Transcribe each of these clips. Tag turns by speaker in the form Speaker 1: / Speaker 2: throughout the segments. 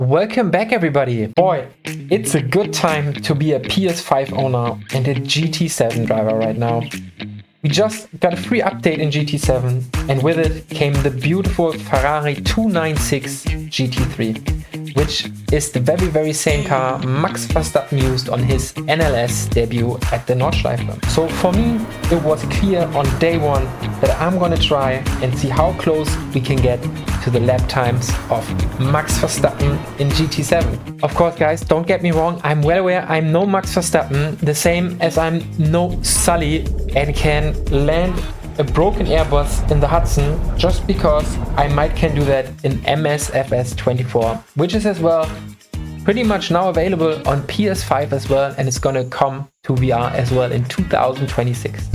Speaker 1: Welcome back everybody! Boy, it's a good time to be a PS5 owner and a GT7 driver right now. We just got a free update in GT7 and with it came the beautiful Ferrari 296 GT3, which is the very same car Max Verstappen used on his NLS debut at the Nordschleife. So for me it was clear on day one that I'm gonna try and see how close we can get to the lap times of Max Verstappen in GT7. Of course guys, don't get me wrong, I'm well aware I'm no Max Verstappen, the same as I'm no Sully and can land a broken Airbus in the Hudson just because I might can do that in MSFS 24, which is as well pretty much now available on PS5 as well, and it's gonna come to VR as well in 2026.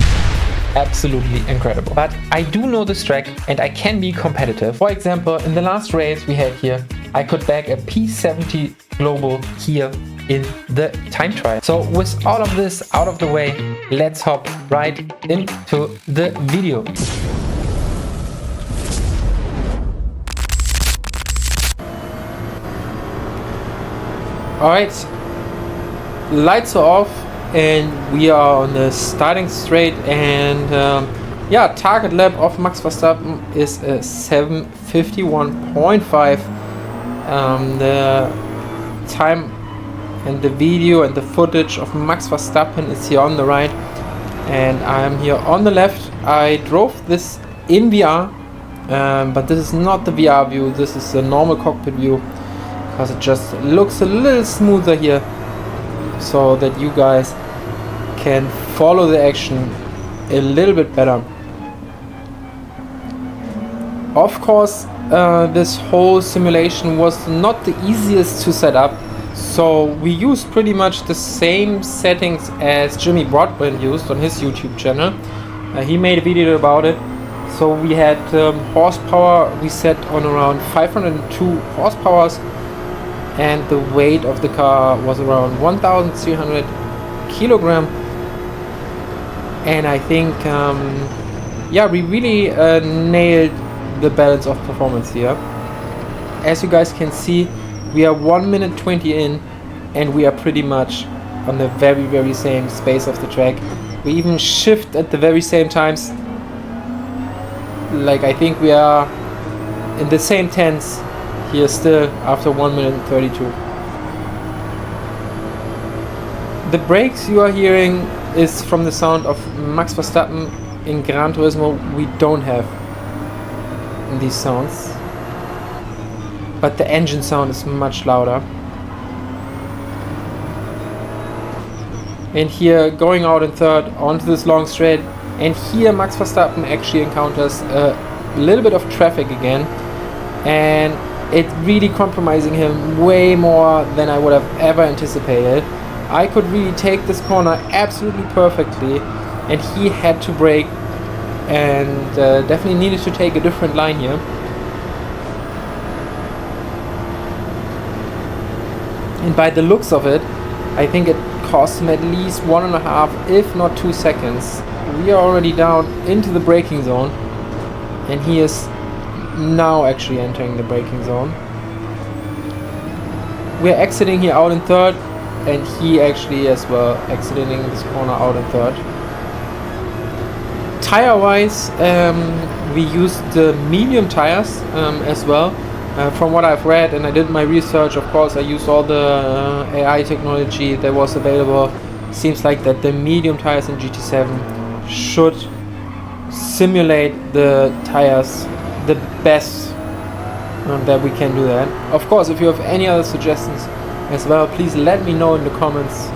Speaker 1: Absolutely incredible. But I do know this track and I can be competitive. For example, in the last race we had here, I could bag a P70 Global here in the time trial. So with all of this out of the way, let's hop right into the video. Alright, lights are off and we are on the starting straight, and yeah, target lap of Max Verstappen is a 7:51.5. The time and the video and the footage of Max Verstappen is here on the right and I'm here on the left. I drove this in VR, but this is not the VR view, this is the normal cockpit view because it just looks a little smoother here so that you guys can follow the action a little bit better. Of course, this whole simulation was not the easiest to set up, so we used pretty much the same settings as Jimmy Broadbent used on his YouTube channel. He made a video about it. So we had horsepower, we set on around 502 horsepower, and the weight of the car was around 1,300 kilogram. And I think, yeah, we really nailed the balance of performance here. As you guys can see, we are 1 minute 20 in and we are pretty much on the very same space of the track. We even shift at the very same times. Like, I think we are in the same tense here still after 1 minute and 32. The brakes you are hearing is from the sound of Max Verstappen. In Gran Turismo we don't have these sounds, but the engine sound is much louder. And here, going out in third onto this long straight, and here Max Verstappen actually encounters a little bit of traffic again, and it's really compromising him way more than I would have ever anticipated. I could really take this corner absolutely perfectly and he had to brake and definitely needed to take a different line here. And by the looks of it, I think it cost him at least 1.5 if not 2 seconds. We are already down into the braking zone and he is now actually entering the braking zone. We're exiting here out in third and he actually as well exiting this corner out in third. Tire wise, we used the medium tires as well. From what I've read and I did my research, of course I used all the AI technology that was available. Seems like that the medium tires in GT7 should simulate the tires the best that we can do that. Of course, if you have any other suggestions as well, please let me know in the comments.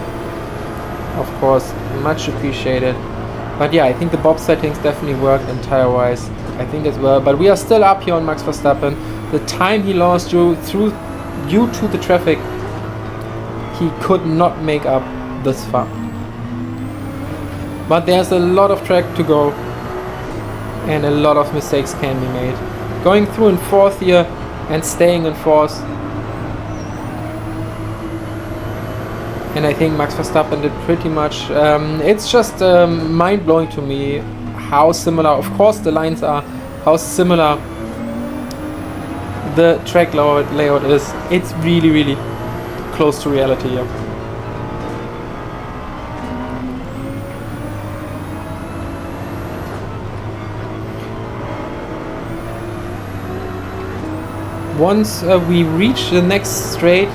Speaker 1: Of course, much appreciated. But yeah, I think the BOP settings definitely worked, and tire wise I think as well. But we are still up here on Max Verstappen. The time he lost due to the traffic, he could not make up this far. But there's a lot of track to go and a lot of mistakes can be made. Going through in fourth here and staying in fourth. And I think Max Verstappen did pretty much, it's just mind-blowing to me how similar, of course the lines are, how similar the track layout is. It's really close to reality here. Once we reach the next straight,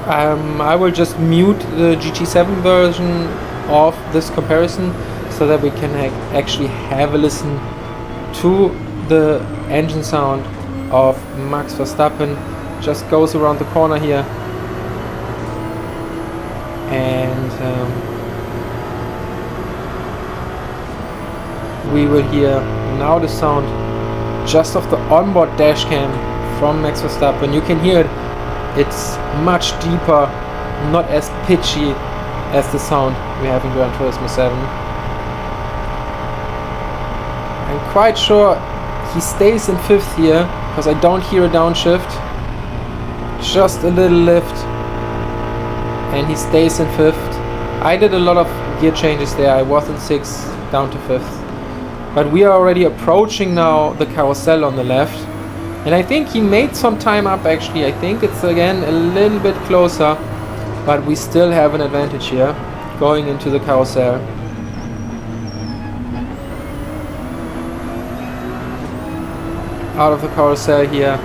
Speaker 1: I will just mute the GT7 version of this comparison so that we can actually have a listen to the engine sound of Max Verstappen. Just goes around the corner here, and we will hear now the sound just of the onboard dash cam from Max Verstappen. You can hear it. It's much deeper, not as pitchy as the sound we have in Gran Turismo 7. I'm quite sure he stays in 5th here, because I don't hear a downshift. Just a little lift, and he stays in 5th. I did a lot of gear changes there. I was in 6th, down to 5th. But we are already approaching now the carousel on the left. And I think he made some time up actually. I think it's again a little bit closer, but we still have an advantage here going into the carousel. Out of the carousel here,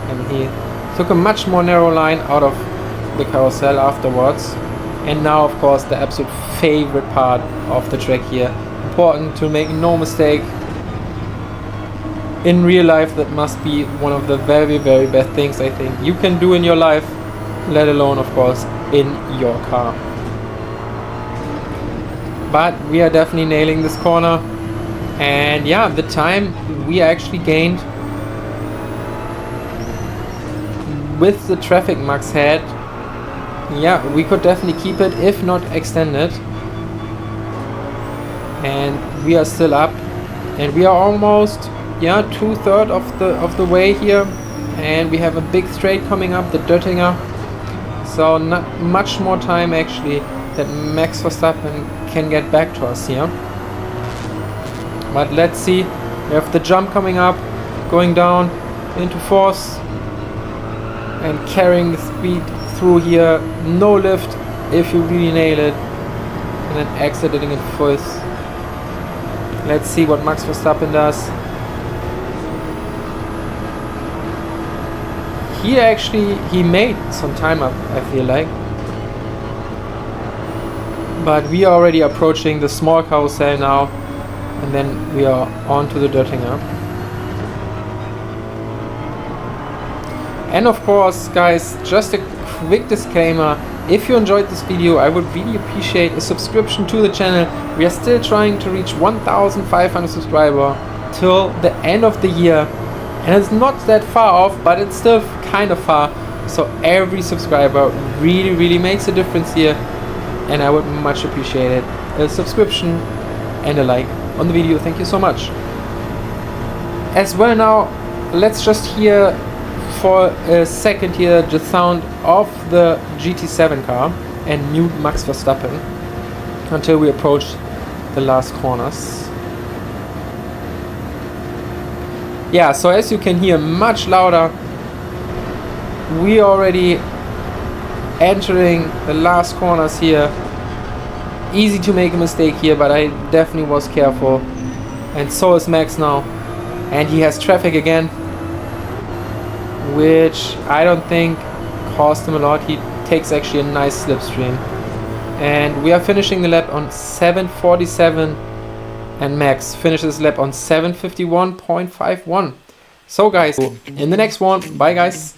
Speaker 1: and he took a much more narrow line out of the carousel afterwards. And now of course the absolute favorite part of the track here. Important to make no mistake. In real life, that must be one of the very best things I think you can do in your life, let alone of course in your car. But we are definitely nailing this corner, and yeah, the time we actually gained with the traffic Max had, yeah, we could definitely keep it, if not extend it. And we are still up, and we are almost 2/3 of the way here, and we have a big straight coming up, the Döttinger. So not much more time actually that Max Verstappen can get back to us here. But let's see, we have the jump coming up, going down into 4th and carrying the speed through here. No lift if you really nail it, and then exiting in 4th. Let's see what Max Verstappen does. He made some time up, I feel like. But we are already approaching the small carousel now, and then we are on to the Döttinger. And of course, guys, just a quick disclaimer. If you enjoyed this video, I would really appreciate a subscription to the channel. We are still trying to reach 1,500 subscribers till the end of the year. And it's not that far off, but it's still kind of far. So every subscriber really makes a difference here, and I would much appreciate it. A subscription and a like on the video. Thank you so much. As well now, let's just hear for a second here the sound of the GT7 car and mute Max Verstappen until we approach the last corners. Yeah, so as you can hear, much louder. We already entering the last corners here. Easy to make a mistake here, but I definitely was careful. And so is Max now. And he has traffic again, which I don't think cost him a lot. He takes actually a nice slipstream. And we are finishing the lap on 7:47. And Max finishes lap on 7:51.51. So guys, in the next one, bye guys.